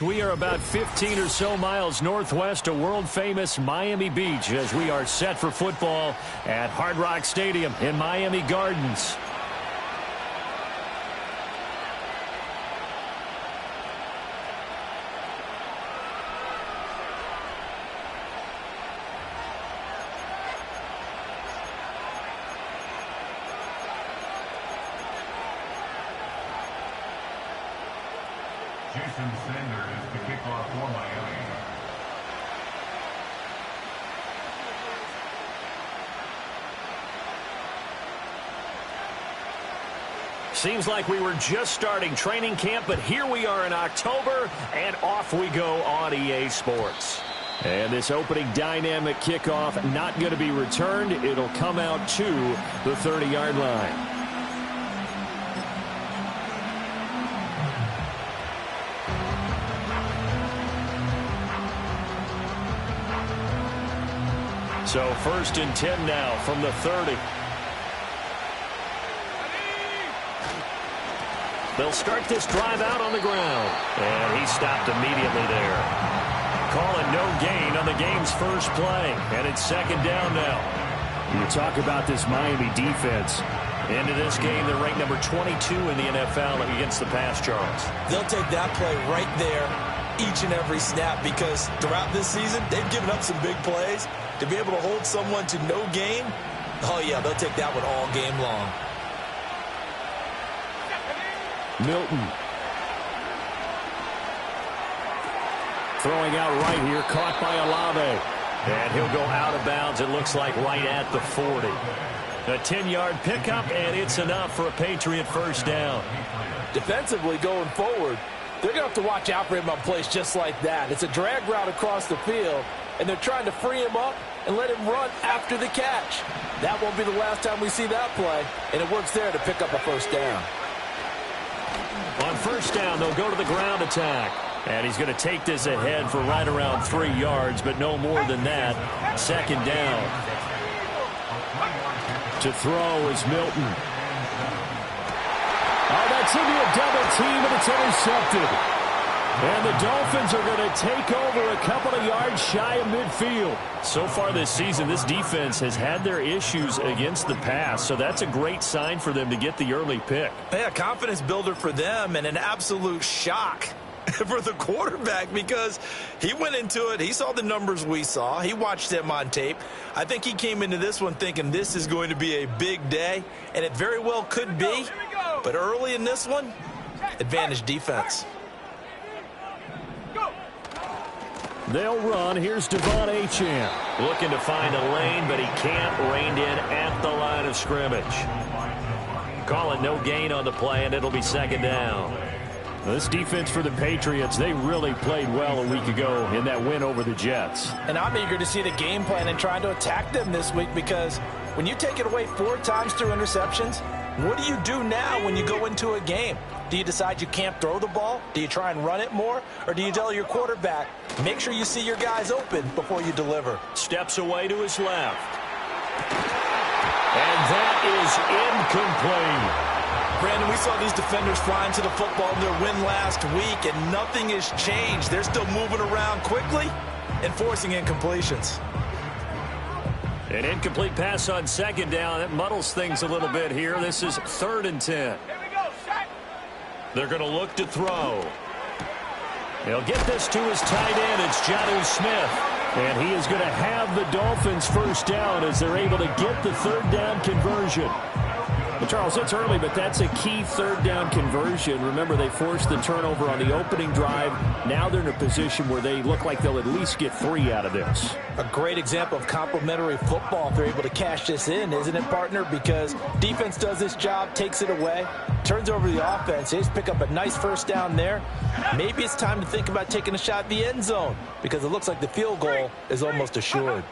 We are about 15 or so miles northwest of world-famous Miami Beach as we are set for football at Hard Rock Stadium in Miami Gardens. Seems like we were just starting training camp, but here we are in October, and off we go on EA Sports. And this opening dynamic kickoff not going to be returned. It'll come out to the 30-yard line. So 1st and 10 now from the 30. They'll start this drive out on the ground. And he stopped immediately there. Calling no gain on the game's first play. And it's 2nd down now. You talk about this Miami defense. Into this game, they're ranked number 22 in the NFL against the pass, Charles. They'll take that play right there each and every snap because throughout this season, they've given up some big plays. To be able to hold someone to no gain, oh, yeah, they'll take that one all game long. Milton. Throwing out right here, caught by Olave. And he'll go out of bounds, it looks like right at the 40. A 10-yard pickup, and it's enough for a Patriot first down. Defensively going forward, they're going to have to watch out for him on plays just like that. It's a drag route across the field, and they're trying to free him up and let him run after the catch. That won't be the last time we see that play, and it works there to pick up a first down. On first down, they'll go to the ground attack. And he's going to take this ahead for right around 3 yards, but no more than that. 2nd down. To throw is Milton. Oh, that's going to be a double team, and it's intercepted. And the Dolphins are going to take over a couple of yards shy of midfield. So far this season, this defense has had their issues against the pass, so that's a great sign for them to get the early pick. Yeah, confidence builder for them and an absolute shock for the quarterback because he went into it. He saw the numbers we saw. He watched them on tape. I think he came into this one thinking this is going to be a big day, and it very well could be. But early in this one, advantage defense. They'll run. Here's Devon Achane. Looking to find a lane, but he can't. Reined in at the line of scrimmage. Calling no gain on the play, and it'll be 2nd down. This defense for the Patriots, they really played well a week ago in that win over the Jets. And I'm eager to see the game plan and trying to attack them this week because when you take it away 4 times through interceptions, what do you do now when you go into a game? Do you decide you can't throw the ball? Do you try and run it more? Or do you tell your quarterback, make sure you see your guys open before you deliver? Steps away to his left. And that is incomplete. Brandon, we saw these defenders flying to the football in their win last week, and nothing has changed. They're still moving around quickly and forcing incompletions. An incomplete pass on 2nd down. That muddles things a little bit here. This is 3rd and 10. They're going to look to throw. They'll get this to his tight end. It's Jonnu Smith. And he is going to have the Dolphins first down as they're able to get the 3rd down conversion. Well, Charles, it's early, but that's a key 3rd down conversion. Remember, they forced the turnover on the opening drive. Now they're in a position where they look like they'll at least get 3 out of this. A great example of complementary football if they're able to cash this in, isn't it, partner? Because defense does this job, takes it away, turns over the offense. They just pick up a nice first down there. Maybe it's time to think about taking a shot at the end zone because it looks like the field goal is almost assured.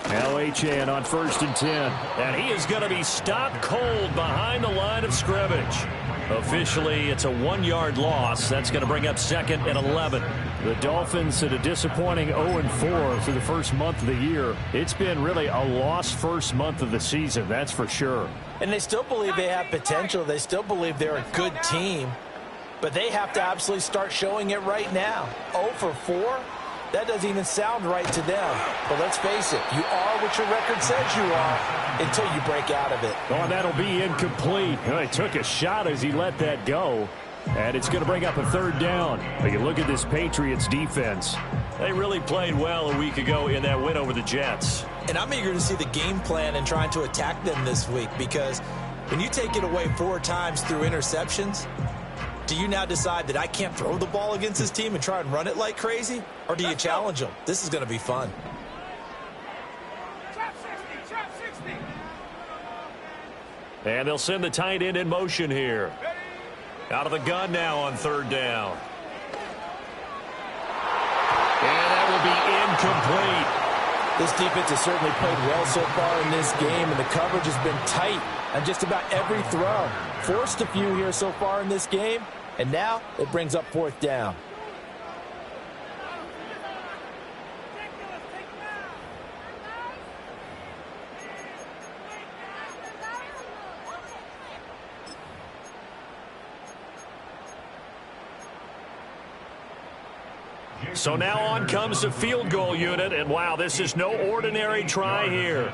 Now Achane on 1st and 10. And he is going to be stopped cold behind the line of scrimmage. Officially, it's a 1-yard loss. That's going to bring up 2nd and 11. The Dolphins at a disappointing 0-4 through the first month of the year. It's been really a lost first month of the season, that's for sure. And they still believe they have potential. They still believe they're a good team. but they have to absolutely start showing it right now. 0 for 4? That doesn't even sound right to them. But let's face it, you are what your record says you are until you break out of it. Oh, and that'll be incomplete. He took a shot as he let that go. And it's going to bring up a third down. But you look at this Patriots defense. They really played well a week ago in that win over the Jets. And I'm eager to see the game plan and trying to attack them this week, because when you take it away 4 times through interceptions, do you now decide that I can't throw the ball against this team and try and run it like crazy? Or do you challenge them? This is going to be fun. And they'll send the tight end in motion here. Out of the gun now on third down. And that will be incomplete. This defense has certainly played well so far in this game, and the coverage has been tight on just about every throw. Forced a few here so far in this game, and now it brings up fourth down. So now on comes the field goal unit, and wow, this is no ordinary try here.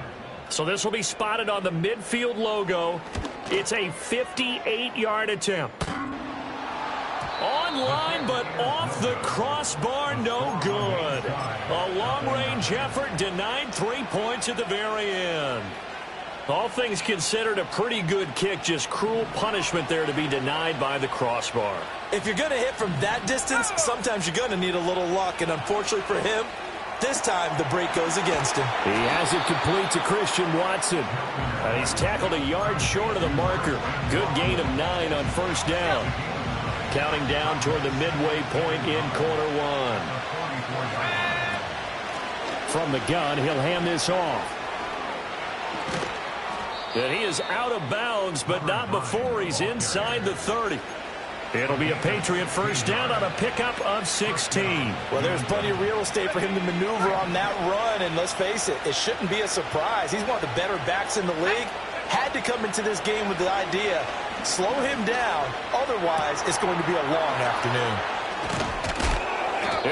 So this will be spotted on the midfield logo. It's a 58-yard attempt. Online, but off the crossbar, no good. A long-range effort denied 3 points at the very end. All things considered, a pretty good kick, just cruel punishment there to be denied by the crossbar. If you're going to hit from that distance, sometimes you're going to need a little luck, and unfortunately for him, this time the break goes against him. He has it complete to Christian Watson. And he's tackled a yard short of the marker. Good gain of 9 on first down. Counting down toward the midway point in quarter 1. From the gun, he'll hand this off. And he is out of bounds, but not before he's inside the 30. It'll be a Patriot first down on a pickup of 16. Well, there's plenty of real estate for him to maneuver on that run, and let's face it, it shouldn't be a surprise. He's one of the better backs in the league. Had to come into this game with the idea, slow him down, otherwise it's going to be a long afternoon.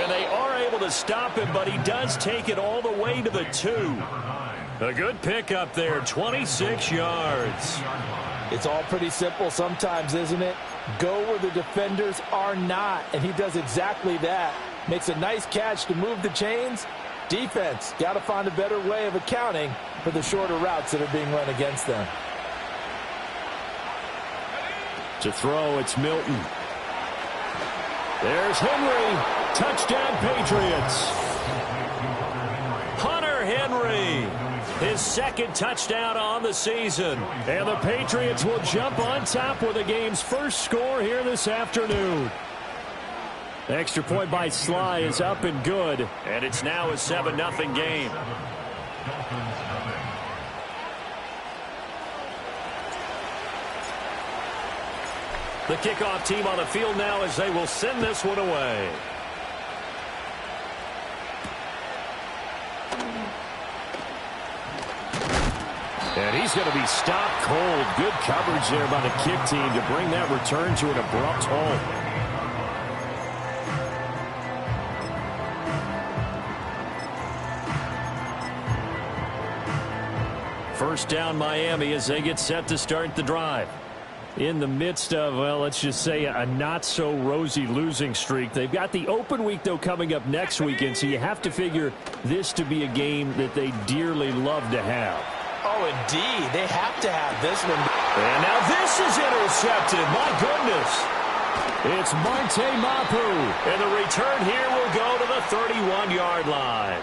And they are able to stop him, but he does take it all the way to the 2. A good pickup there, 26 yards. It's all pretty simple sometimes, isn't it? Go where the defenders are not, and he does exactly that. Makes a nice catch to move the chains. Defense, got to find a better way of accounting for the shorter routes that are being run against them. To throw, it's Milton. There's Henry. Touchdown, Patriots. Hunter Henry. His second touchdown on the season. And the Patriots will jump on top with the game's first score here this afternoon. Extra point by Sly is up and good. And it's now a 7-0 game. The kickoff team on the field now as they will send this one away. And he's going to be stopped cold. Good coverage there by the kick team to bring that return to an abrupt halt. First down Miami as they get set to start the drive. In the midst of, well, let's just say a not-so-rosy losing streak. They've got the open week, though, coming up next weekend, so you have to figure this to be a game that they dearly love to have. Oh, indeed. They have to have this one. And now this is intercepted. My goodness. It's Marte Mapu. And the return here will go to the 31-yard line.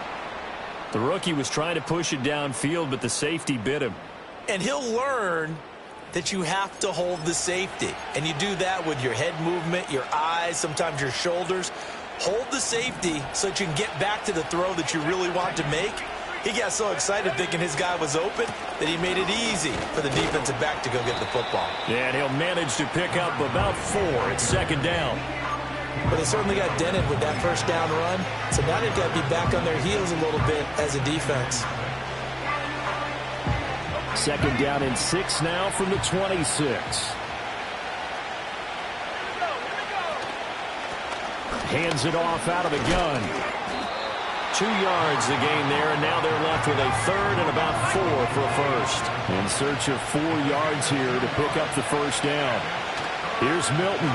The rookie was trying to push it downfield, but the safety bit him. And he'll learn that you have to hold the safety. And you do that with your head movement, your eyes, sometimes your shoulders. Hold the safety so that you can get back to the throw that you really want to make. He got so excited thinking his guy was open that he made it easy for the defensive back to go get the football. Yeah, and he'll manage to pick up about 4 at second down. But they certainly got dented with that first down run. So now they've got to be back on their heels a little bit as a defense. Second down and 6 now from the 26. Hands it off out of the gun. 2 yards the gain there, and now they're left with a third and about 4 for a first. In search of 4 yards here to pick up the first down. Here's Milton.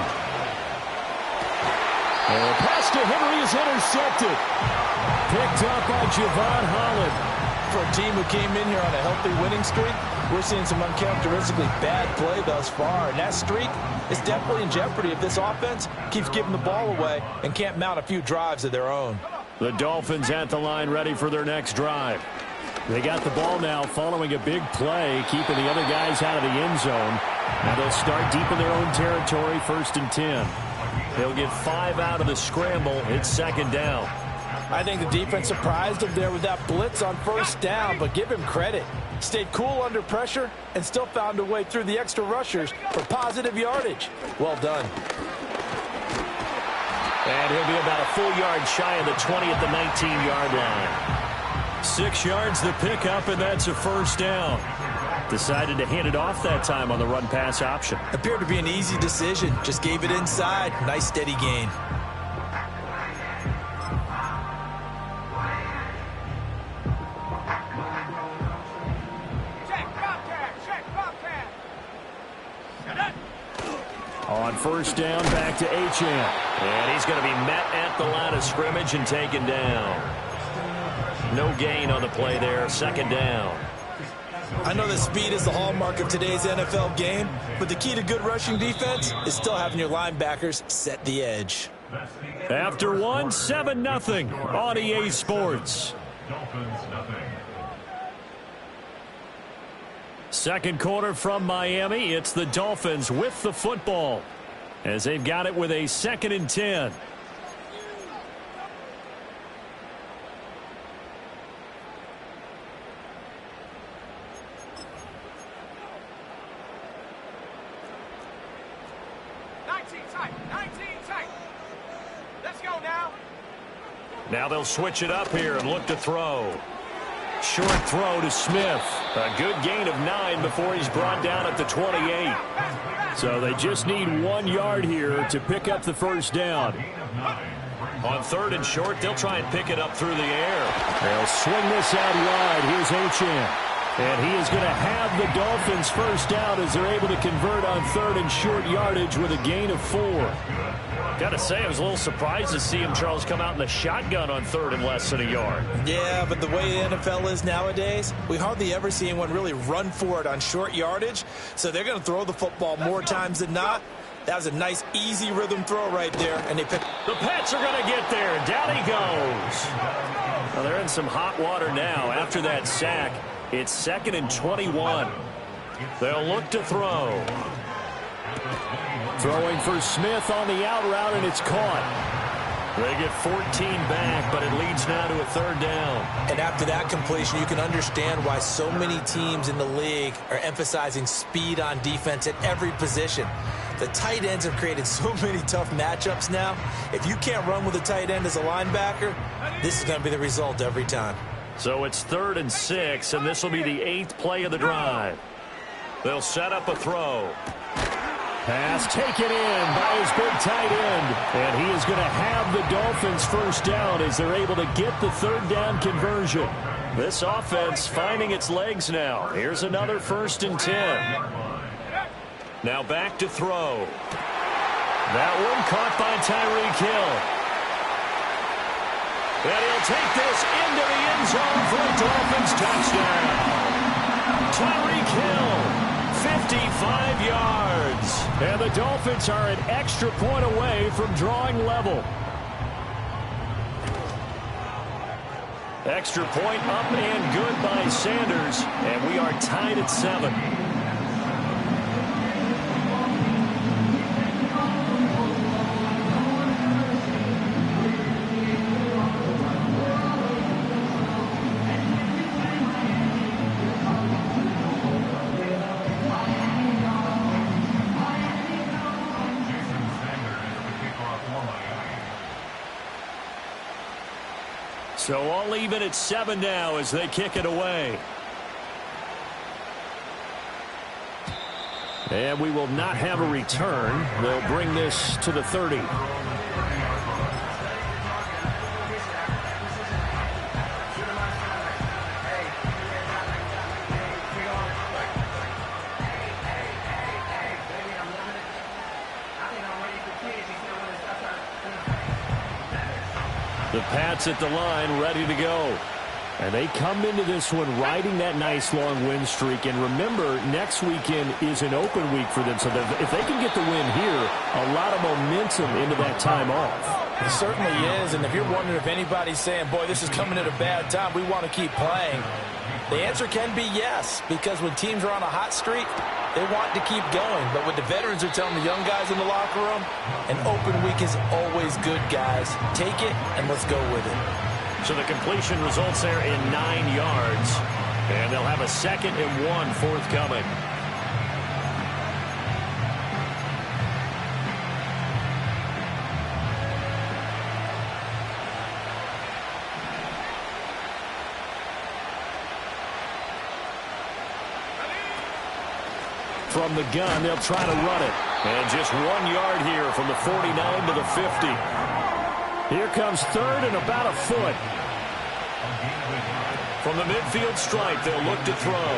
And the pass to Henry is intercepted. Picked up by Javon Holland. For a team who came in here on a healthy winning streak, we're seeing some uncharacteristically bad play thus far. And that streak is definitely in jeopardy if this offense keeps giving the ball away and can't mount a few drives of their own. The Dolphins at the line ready for their next drive. They got the ball now following a big play, keeping the other guys out of the end zone. Now they'll start deep in their own territory, 1st and 10. They'll get 5 out of the scramble. It's 2nd down. I think the defense surprised him there with that blitz on 1st down, but give him credit. Stayed cool under pressure and still found a way through the extra rushers for positive yardage. Well done. And he'll be about a full yard shy of the 20 at the 19-yard line. 6 yards the pickup, and that's a 1st down. Decided to hand it off that time on the run-pass option. Appeared to be an easy decision. Just gave it inside. Nice steady gain. On 1st down, back to Achane. And he's going to be met at the line of scrimmage and taken down. No gain on the play there. 2nd down. I know that speed is the hallmark of today's NFL game, but the key to good rushing defense is still having your linebackers set the edge. After 1, 7-0 on EA Sports. Second quarter from Miami. It's the Dolphins with the football as they've got it with a 2nd and 10. Let's go now. Now they'll switch it up here and look to throw. Short throw to Smith. A good gain of 9 before he's brought down at the 28. So they just need 1 yard here to pick up the first down. On 3rd and short, they'll try and pick it up through the air. They'll swing this out wide. Here's Achane. And he is going to have the Dolphins first down as they're able to convert on 3rd and short yardage with a gain of 4. Got to say, I was a little surprised to see him, Charles, come out in the shotgun on 3rd and less than a yard. Yeah, but the way the NFL is nowadays, we hardly ever see anyone really run for it on short yardage. So they're going to throw the football more times than not. That was a nice, easy rhythm throw right there. And they pick. The Pats are going to get there. Down he goes. Well, they're in some hot water now after that sack. It's 2nd and 21. They'll look to throw. Throwing for Smith on the out route, and it's caught. They get 14 back, but it leads now to a 3rd down. And after that completion, you can understand why so many teams in the league are emphasizing speed on defense at every position. The tight ends have created so many tough matchups now. If you can't run with a tight end as a linebacker, this is going to be the result every time. So it's 3rd and 6, and this will be the 8th play of the drive. They'll set up a throw. Pass taken in by his big tight end. And he is going to have the Dolphins first down as they're able to get the 3rd down conversion. This offense finding its legs now. Here's another 1st and 10. Now back to throw. That one caught by Tyreek Hill. And he'll take this into the end zone for a Dolphins touchdown. Tyreek Hill, 55 yards. And the Dolphins are an extra point away from drawing level. Extra point up and good by Sanders. And we are tied at 7. So all even at 7 now as they kick it away. And we will not have a return. They'll bring this to the 30. The Pats at the line, ready to go. And they come into this one riding that nice long win streak. And remember, next weekend is an open week for them. So if they can get the win here, a lot of momentum into that time off. It certainly is. And if you're wondering if anybody's saying, boy, this is coming at a bad time, we want to keep playing, the answer can be yes. Because when teams are on a hot streak, they want to keep going. But what the veterans are telling the young guys in the locker room, an open week is always good, guys. Take it and let's go with it. So the completion results there in 9 yards. And they'll have a 2nd and 1 forthcoming. From the gun, they'll try to run it. And just 1 yard here from the 49 to the 50. Here comes 3rd and about a foot. From the midfield stripe, they'll look to throw.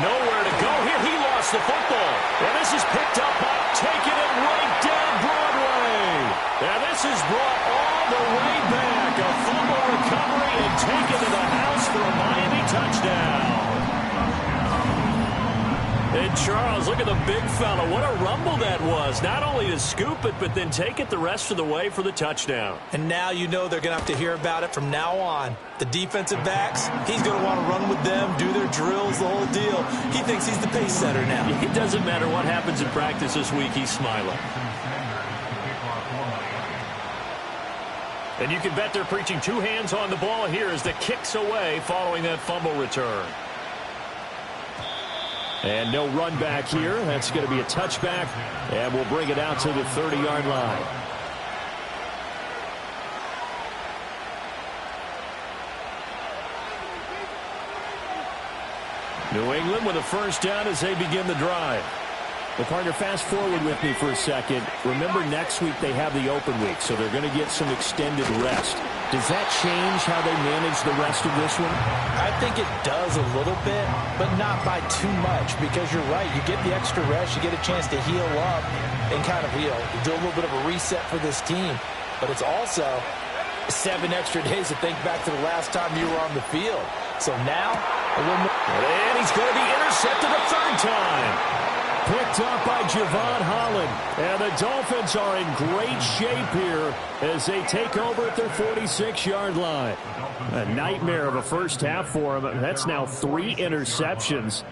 Nowhere to go here. He lost the football. And this is picked up by taking it right down Broadway. And this is brought all the way back. A fumble recovery and taken to the house for a Miami touchdown. And Charles, look at the big fella. What a rumble that was. Not only to scoop it, but then take it the rest of the way for the touchdown. And now you know they're going to have to hear about it from now on. The defensive backs, he's going to want to run with them, do their drills, the whole deal. He thinks he's the pace setter now. It doesn't matter what happens in practice this week. He's smiling. And you can bet they're preaching 2 hands on the ball here as the kick's away following that fumble return. And no run back here. That's going to be a touchback. And we'll bring it out to the 30-yard line. New England with a first down as they begin the drive. Well, partner, fast forward with me for a second. Remember, next week they have the open week, so they're going to get some extended rest. Does that change how they manage the rest of this one? I think it does a little bit, but not by too much, because you're right. You get the extra rest. You get a chance to heal up and kind of, do a little bit of a reset for this team. But it's also 7 extra days to think back to the last time you were on the field. So now, a little more. And he's going to be intercepted a 3rd time. Picked up by Javon Holland. And the Dolphins are in great shape here as they take over at their 46-yard line. A nightmare of a first half for him. That's now 3 interceptions.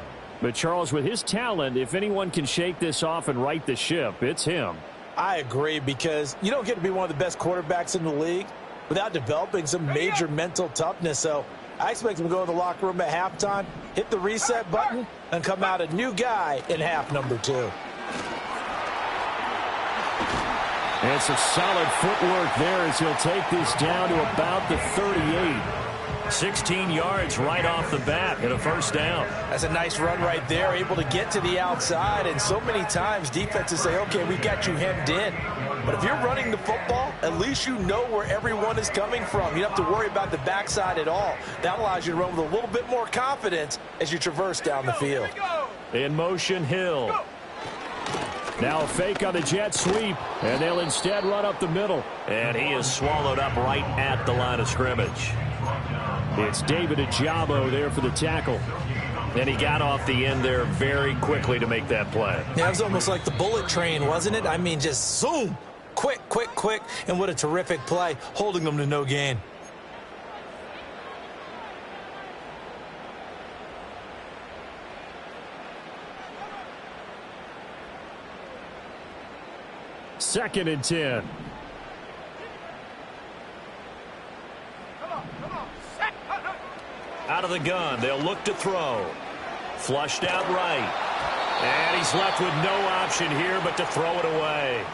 But Charles, with his talent, if anyone can shake this off and right the ship, it's him. I agree, because you don't get to be one of the best quarterbacks in the league without developing some major mental toughness. So I expect him to go in the locker room at halftime, hit the reset button, and come out a new guy in half number 2. And some solid footwork there as he'll take this down to about the 38. 16 yards right off the bat and a first down. That's a nice run right there, able to get to the outside. And so many times defenses say, okay, we've got you hemmed in. But if you're running the football, at least you know where everyone is coming from. You don't have to worry about the backside at all. That allows you to run with a little bit more confidence as you traverse down the field. In motion, Hill. Now a fake on the jet sweep, and they'll instead run up the middle. And he is swallowed up right at the line of scrimmage. It's David Ajabo there for the tackle. And he got off the end there very quickly to make that play. Yeah, it was almost like the bullet train, wasn't it? I mean, just zoom. Quick, quick, quick. And what a terrific play, holding them to no gain. Second and 10. Out of the gun, they'll look to throw. Flushed out right. And he's left with no option here but to throw it away.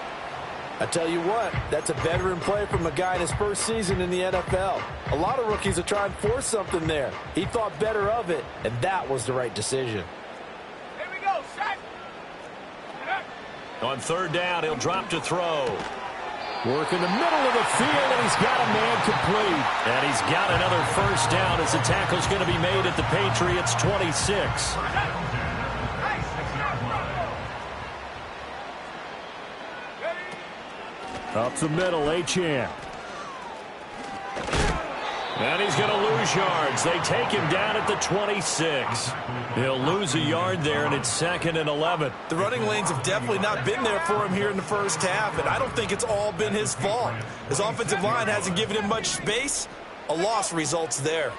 I tell you what, that's a veteran play from a guy in his first season in the NFL. A lot of rookies are trying to force something there. He thought better of it, and that was the right decision. Here we go, set. On 3rd down, he'll drop to throw. Work in the middle of the field, and he's got a man complete. And he's got another first down as the tackle's going to be made at the Patriots' 26. Up the middle, Achane. And he's going to lose yards. They take him down at the 26. He'll lose a yard there, and it's 2nd and 11. The running lanes have definitely not been there for him here in the first half, and I don't think it's all been his fault. His offensive line hasn't given him much space. A loss results there.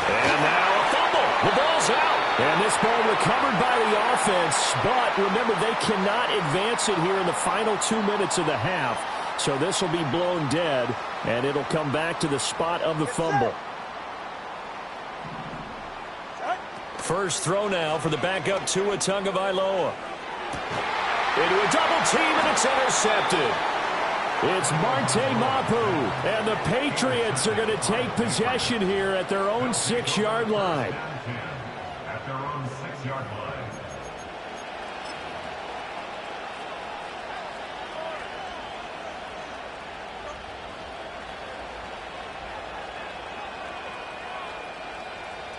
And now a fumble. The ball's out. And this ball recovered by the offense, but remember, they cannot advance it here in the final 2 minutes of the half. So this will be blown dead, and it'll come back to the spot of the fumble. First throw now for the backup Tua Tagovailoa. Into a double team, and it's intercepted. It's Marte Mapu, and the Patriots are going to take possession here at their own 6-yard line. At their own 6-yard line.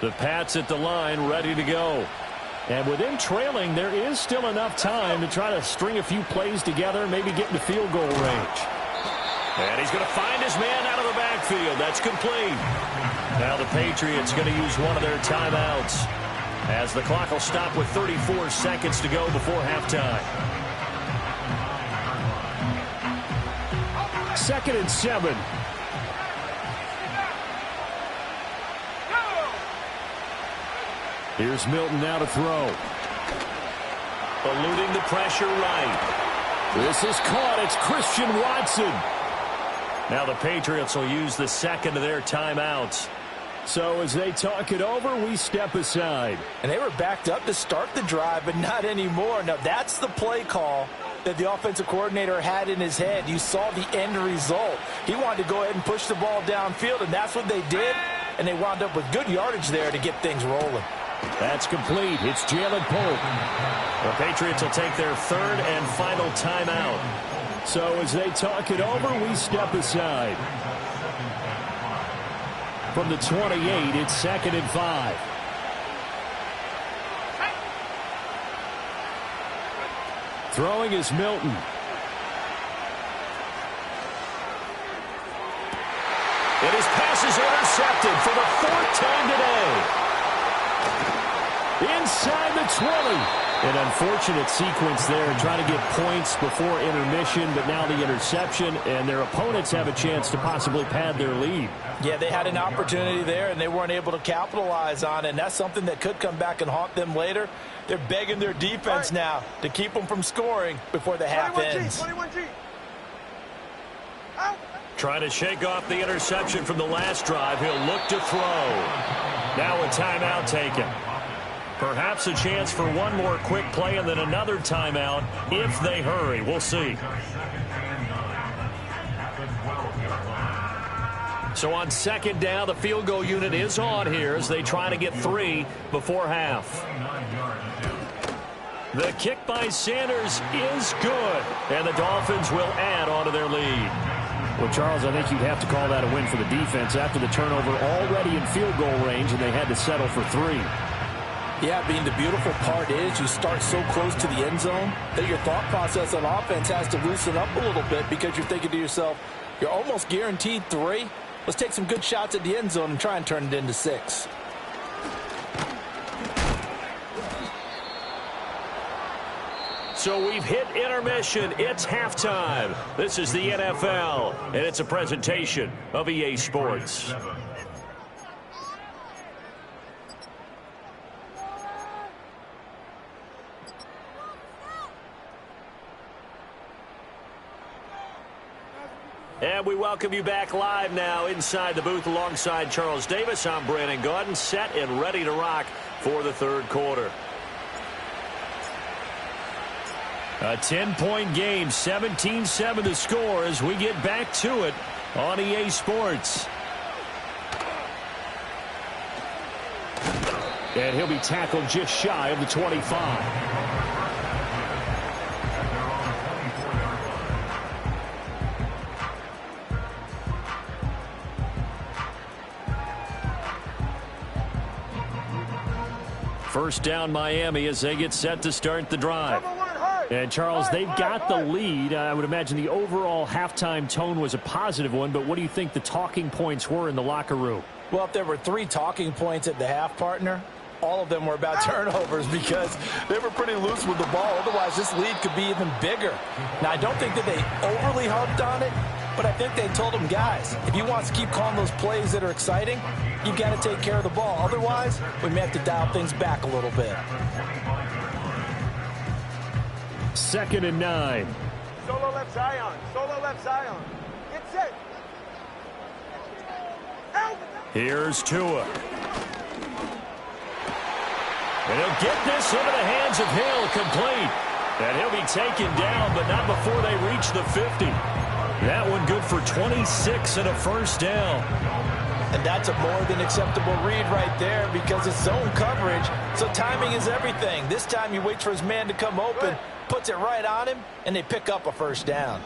The Pats at the line, ready to go. And with them trailing, there is still enough time to try to string a few plays together, maybe get into field goal range. And he's going to find his man out of the backfield. That's complete. Now the Patriots going to use one of their timeouts, as the clock will stop with 34 seconds to go before halftime. 2nd and 7. Here's Milton now to throw. Eluding the pressure right. This is caught. It's Christian Watson. Now the Patriots will use the second of their timeouts. So as they talk it over, we step aside. And they were backed up to start the drive, but not anymore. Now that's the play call that the offensive coordinator had in his head. You saw the end result. He wanted to go ahead and push the ball downfield, and that's what they did. And they wound up with good yardage there to get things rolling. That's complete. It's Jalen Pope. The Patriots will take their third and final timeout. So as they talk it over, we step aside. From the 28, it's 2nd and 5. Throwing is Milton. And his pass is intercepted for the 4th time today. Inside the 20. An unfortunate sequence there, trying to get points before intermission, but now the interception, and their opponents have a chance to possibly pad their lead. Yeah, they had an opportunity there, and they weren't able to capitalize on it, and that's something that could come back and haunt them later. They're begging their defense now to keep them from scoring before the half ends. 21G. Trying to shake off the interception from the last drive. He'll look to throw. Now a timeout taken. Perhaps a chance for one more quick play and then another timeout if they hurry. We'll see. So on 2nd down, the field goal unit is on here as they try to get 3 before half. The kick by Sanders is good, and the Dolphins will add on to their lead. Well, Charles, I think you'd have to call that a win for the defense after the turnover already in field goal range, and they had to settle for 3. Yeah, Bean, the beautiful part is you start so close to the end zone that your thought process on offense has to loosen up a little bit because you're thinking to yourself, you're almost guaranteed 3. Let's take some good shots at the end zone and try and turn it into 6. So we've hit intermission. It's halftime. This is the NFL, and it's a presentation of EA Sports. And we welcome you back live now inside the booth alongside Charles Davis. I'm Brandon Gaudin, set and ready to rock for the third quarter. A 10-point game, 17-7 to score as we get back to it on EA Sports. And he'll be tackled just shy of the 25. First down Miami as they get set to start the drive. And, Charles, they've got the lead. I would imagine the overall halftime tone was a positive one, but what do you think the talking points were in the locker room? Well, if there were 3 talking points at the half, partner, all of them were about turnovers because they were pretty loose with the ball. Otherwise, this lead could be even bigger. Now, I don't think that they overly harped on it, but I think they told them, guys, if you want to keep calling those plays that are exciting, you've got to take care of the ball. Otherwise, we may have to dial things back a little bit. 2nd and 9. Solo left Zion. Solo left Zion. Get set. Here's Tua. And he'll get this into the hands of Hill, complete. And he'll be taken down, but not before they reach the 50. That one good for 26 and a first down. And that's a more than acceptable read right there because it's zone coverage, so timing is everything. This time he waits for his man to come open, puts it right on him, and they pick up a first down.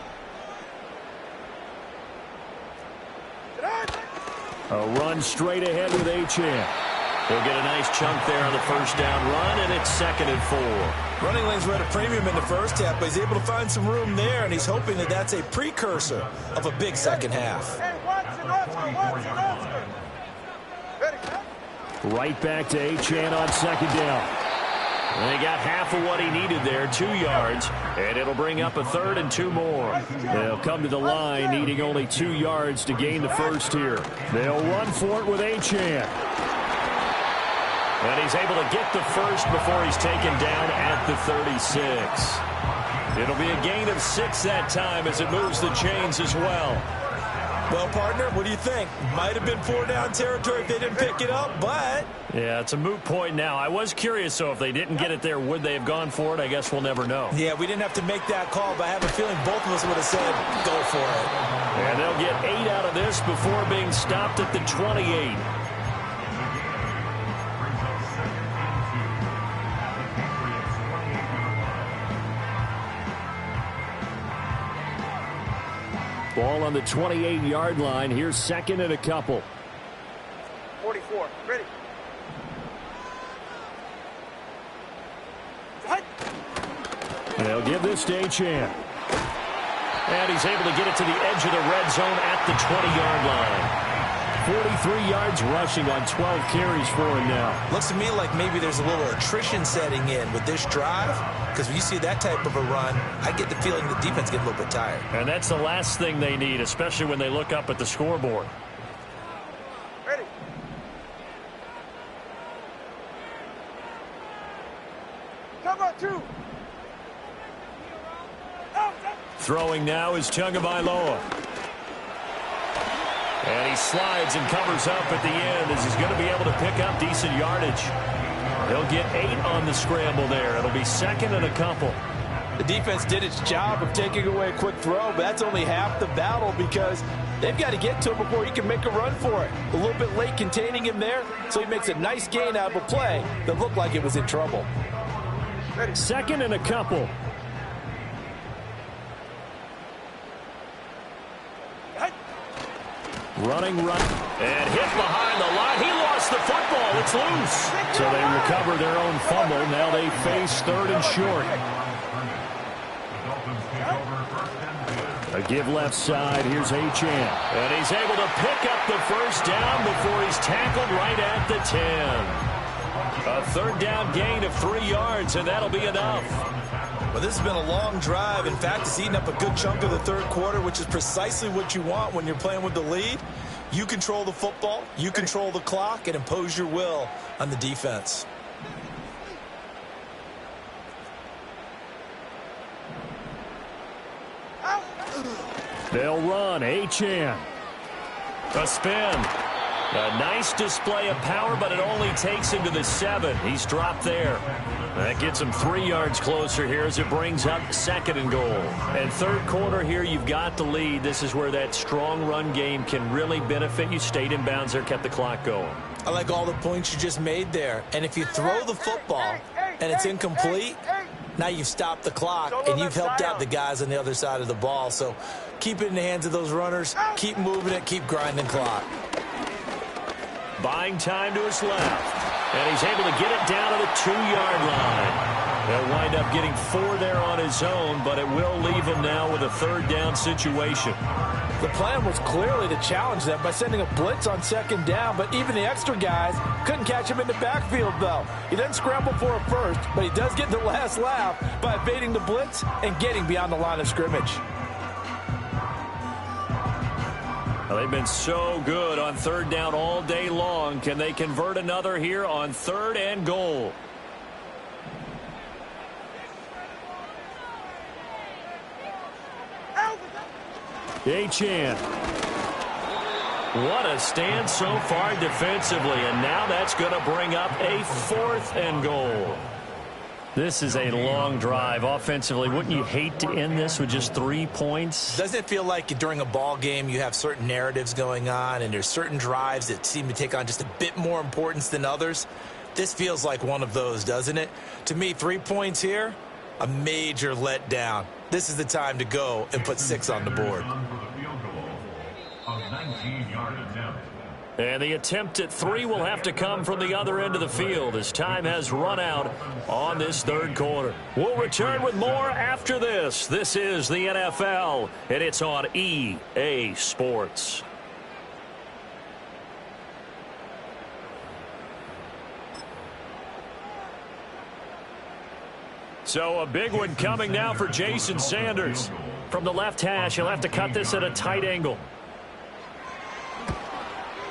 A run straight ahead with Achane. He'll get a nice chunk there on the first down run, and it's 2nd and 4. Running lanes were at a premium in the first half, but he's able to find some room there, and he's hoping that that's a precursor of a big second half. Hey, Watson, Oscar. Ready. Right back to Achane on 2nd down. And they got half of what he needed there, 2 yards, and it'll bring up a 3rd and 2 more. They'll come to the line needing only 2 yards to gain the first here. They'll run for it with Achane. And he's able to get the first before he's taken down at the 36. It'll be a gain of 6 that time as it moves the chains as well. Well, partner, what do you think? Might have been 4-down territory if they didn't pick it up, but... Yeah, it's a moot point now. I was curious, so if they didn't get it there, would they have gone for it? I guess we'll never know. Yeah, we didn't have to make that call, but I have a feeling both of us would have said, go for it. And they'll get 8 out of this before being stopped at the 28. Ball on the 28-yard line. Here's 2nd and a couple. 44. Ready. They'll give this to Achane. And he's able to get it to the edge of the red zone at the 20-yard line. 43 yards rushing on 12 carries for him now. Looks to me like maybe there's a little attrition setting in with this drive, because when you see that type of a run, I get the feeling the defense gets a little bit tired. And that's the last thing they need, especially when they look up at the scoreboard. Ready. Cover 2. Throwing now is Tagovailoa. And he slides and covers up at the end as he's going to be able to pick up decent yardage. He'll get 8 on the scramble there. It'll be 2nd and a couple. The defense did its job of taking away a quick throw, but that's only half the battle because they've got to get to him before he can make a run for it. A little bit late containing him there, so he makes a nice gain out of a play that looked like it was in trouble. 2nd and a couple. Running run. And hit behind the line. He lost the football. It's loose. So they recover their own fumble. Now they face 3rd and short. A give left side. Here's Achane. And he's able to pick up the first down before he's tackled right at the 10. A 3rd down gain of 3 yards, and that'll be enough. Well, this has been a long drive. In fact, it's eaten up a good chunk of the 3rd quarter, which is precisely what you want when you're playing with the lead. You control the football, you control the clock, and impose your will on the defense. They'll run. Achane. A spin. A nice display of power, but it only takes him to the 7. He's dropped there. That gets him 3 yards closer here as it brings up 2nd and goal. And 3rd quarter here, you've got the lead. This is where that strong run game can really benefit you. Stayed in bounds there, kept the clock going. I like all the points you just made there. And if you throw the football and it's incomplete, now you've stopped the clock and you've helped out the guys on the other side of the ball. So keep it in the hands of those runners. Keep moving it. Keep grinding clock. Buying time to his left. And he's able to get it down to the 2-yard line. He'll wind up getting 4 there on his own, but it will leave him now with a third down situation. The plan was clearly to challenge them by sending a blitz on second down, but even the extra guys couldn't catch him in the backfield, though. He then scrambled for a first, but he does get the last laugh by evading the blitz and getting beyond the line of scrimmage. Well, they've been so good on third down all day long. Can they convert another here on 3rd and goal? Achane. What a stand so far defensively, and now that's going to bring up a 4th and goal. This is a long drive offensively. Wouldn't you hate to end this with just 3 points? Doesn't it feel like during a ball game you have certain narratives going on and there's certain drives that seem to take on just a bit more importance than others? This feels like one of those, doesn't it? To me, 3 points here, a major letdown. This is the time to go and put 6 on the board. And the attempt at 3 will have to come from the other end of the field as time has run out on this 3rd quarter. We'll return with more after this. This is the NFL, and it's on EA Sports. So a big one coming now for Jason Sanders. From the left hash, he'll have to cut this at a tight angle.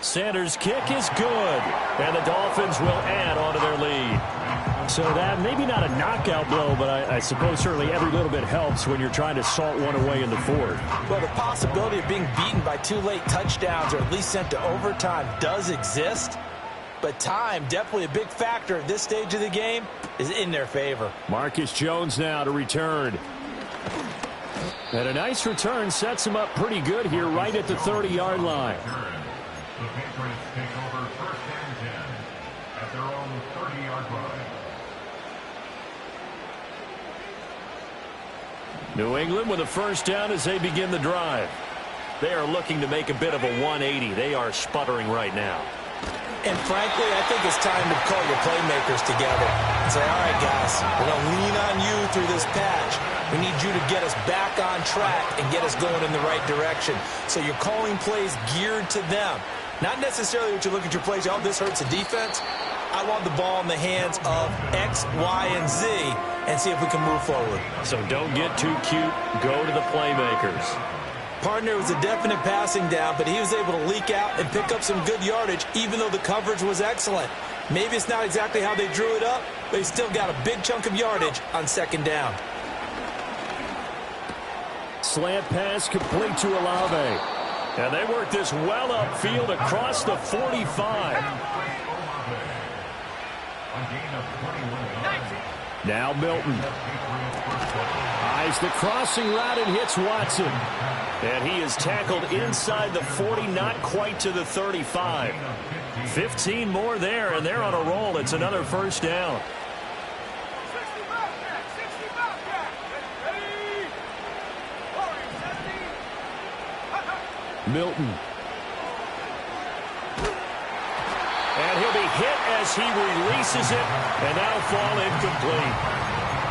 Sanders' kick is good, and the Dolphins will add on to their lead. So that maybe not a knockout blow, but I suppose certainly every little bit helps when you're trying to salt one away in the 4th. Well, the possibility of being beaten by 2 late touchdowns or at least sent to overtime does exist. But time, definitely a big factor at this stage of the game, is in their favor. Marcus Jones now to return. And a nice return sets him up pretty good here right at the 30-yard line. The Patriots take over 1st and 10 at their own 30-yard line. New England with a first down as they begin the drive. They are looking to make a bit of a 180. They are sputtering right now. And frankly, I think it's time to call your playmakers together and say, all right, guys, we're going to lean on you through this patch. We need you to get us back on track and get us going in the right direction. So you're calling plays geared to them. Not necessarily what you look at your plays, oh, this hurts the defense. I want the ball in the hands of X, Y, and Z and see if we can move forward. So don't get too cute. Go to the playmakers. Partner was a definite passing down, but he was able to leak out and pick up some good yardage, even though the coverage was excellent. Maybe it's not exactly how they drew it up, but he still got a big chunk of yardage on second down. Slant pass complete to Olave. And they work this well upfield across the 45. Now Milton. Eyes the crossing route and hits Watson. And he is tackled inside the 40, not quite to the 35. 15 more there, and they're on a roll. It's another first down. Milton. And he'll be hit as he releases it, and that'll fall incomplete.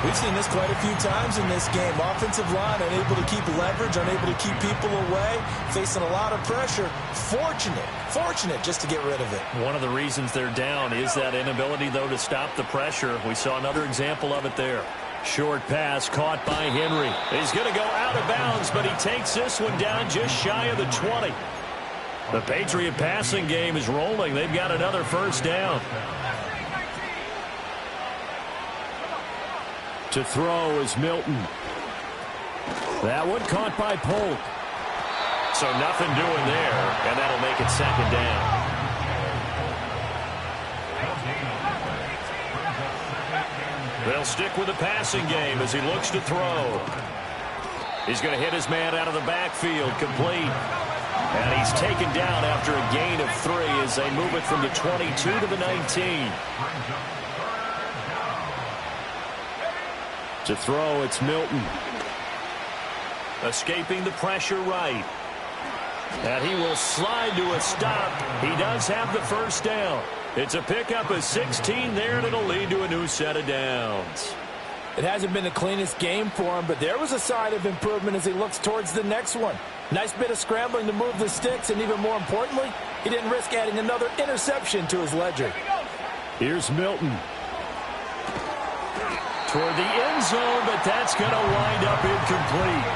We've seen this quite a few times in this game. Offensive line unable to keep leverage, unable to keep people away, facing a lot of pressure. Fortunate just to get rid of it. One of the reasons they're down is that inability, though, to stop the pressure. We saw another example of it there. Short pass caught by Henry. He's going to go out of bounds, but he takes this one down just shy of the 20. The Patriot passing game is rolling. They've got another first down. To throw is Milton. That one caught by Polk. So nothing doing there, and that'll make it second down. They'll stick with the passing game as he looks to throw. He's going to hit his man out of the backfield, complete. And he's taken down after a gain of 3 as they move it from the 22 to the 19. To throw, it's Milton. Escaping the pressure right. And he will slide to a stop. He does have the first down. It's a pickup of 16 there, and it'll lead to a new set of downs. It hasn't been the cleanest game for him, but there was a sign of improvement as he looks towards the next one. Nice bit of scrambling to move the sticks, and even more importantly, he didn't risk adding another interception to his ledger. Here's Milton. Toward the end zone, but that's going to wind up incomplete.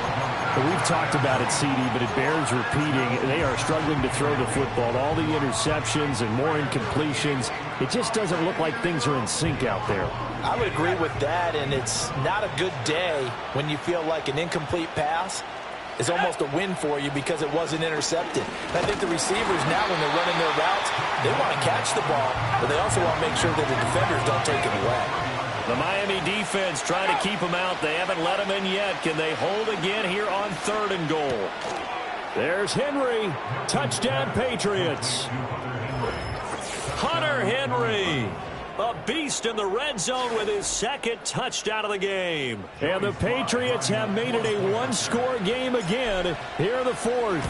We've talked about it, CD, but it bears repeating. They are struggling to throw the football. All the interceptions and more incompletions. It just doesn't look like things are in sync out there. I would agree with that, and it's not a good day when you feel like an incomplete pass is almost a win for you because it wasn't intercepted. And I think the receivers now, when they're running their routes, they want to catch the ball, but they also want to make sure that the defenders don't take it away. The Miami defense trying to keep them out. They haven't let them in yet. Can they hold again here on 3rd and goal? There's Henry. Touchdown, Patriots. Hunter Henry, a beast in the red zone with his 2nd touchdown of the game. And the Patriots have made it a one-score game again here in the 4th.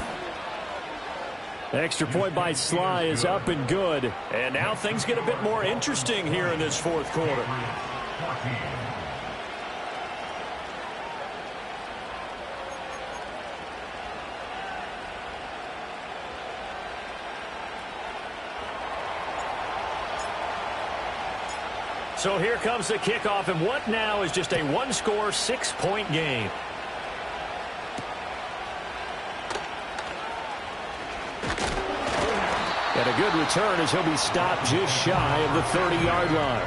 Extra point by Sly is up and good. And now things get a bit more interesting here in this 4th quarter. So here comes the kickoff, and what now is just a one-score, 6-point game. And a good return as he'll be stopped just shy of the 30-yard line.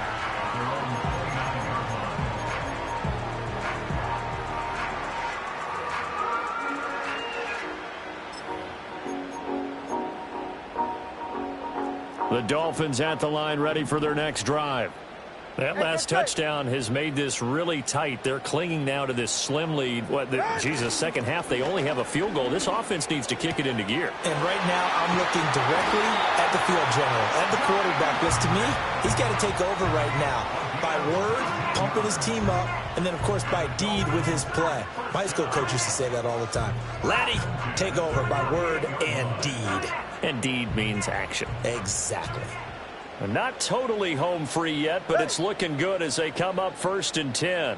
The Dolphins at the line ready for their next drive. That last touchdown has made this really tight. They're clinging now to this slim lead. Second half, they only have a field goal. This offense needs to kick it into gear. And right now, I'm looking directly at the field general, at the quarterback. Because to me, he's got to take over right now. By word, pumping his team up, and then, of course, by deed with his play. My high school coach used to say that all the time. Laddie, take over by word and deed. And deed means action. Exactly. Not totally home free yet, but it's looking good as they come up 1st and 10.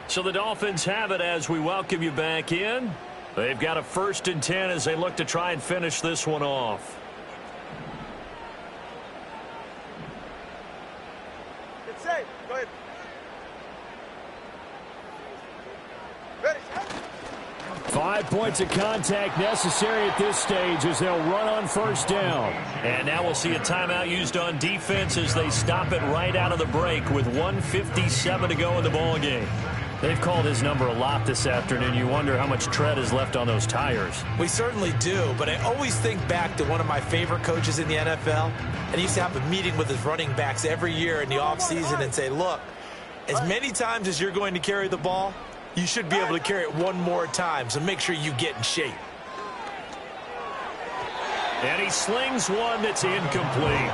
So the Dolphins have it as we welcome you back in. They've got a 1st and 10 as they look to try and finish this one off. It's safe. Go ahead. Ready, set. 5 points of contact necessary at this stage as they'll run on 1st down. And now we'll see a timeout used on defense as they stop it right out of the break with 1:57 to go in the ball game. They've called his number a lot this afternoon. You wonder how much tread is left on those tires. We certainly do, but I always think back to one of my favorite coaches in the NFL, and he used to have a meeting with his running backs every year in the offseason and say, look, as many times as you're going to carry the ball, you should be able to carry it one more time, so make sure you get in shape. And he slings one that's incomplete.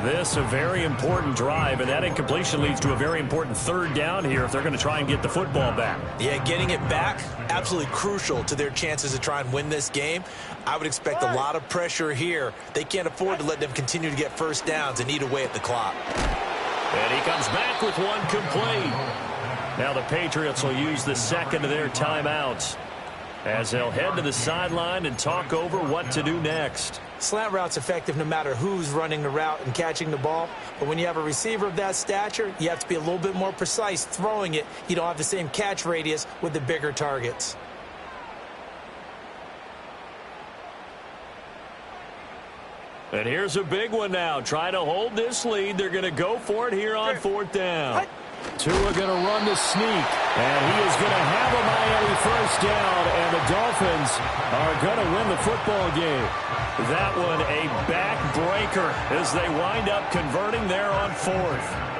This a very important drive, and that incompletion leads to a very important 3rd down here if they're going to try and get the football back. Yeah, getting it back, absolutely crucial to their chances to try and win this game. I would expect a lot of pressure here. They can't afford to let them continue to get 1st downs and eat away at the clock. And he comes back with one complete. Now the Patriots will use the 2nd of their timeouts as they'll head to the sideline and talk over what to do next. Slant route's effective no matter who's running the route and catching the ball. But when you have a receiver of that stature, you have to be a little bit more precise throwing it. You don't have the same catch radius with the bigger targets. And here's a big one now. Trying to hold this lead. They're going to go for it here on 4th down. Tua going to run the sneak, and he is going to have a Miami 1st down, and the Dolphins are going to win the football game. That one a backbreaker as they wind up converting there on 4th.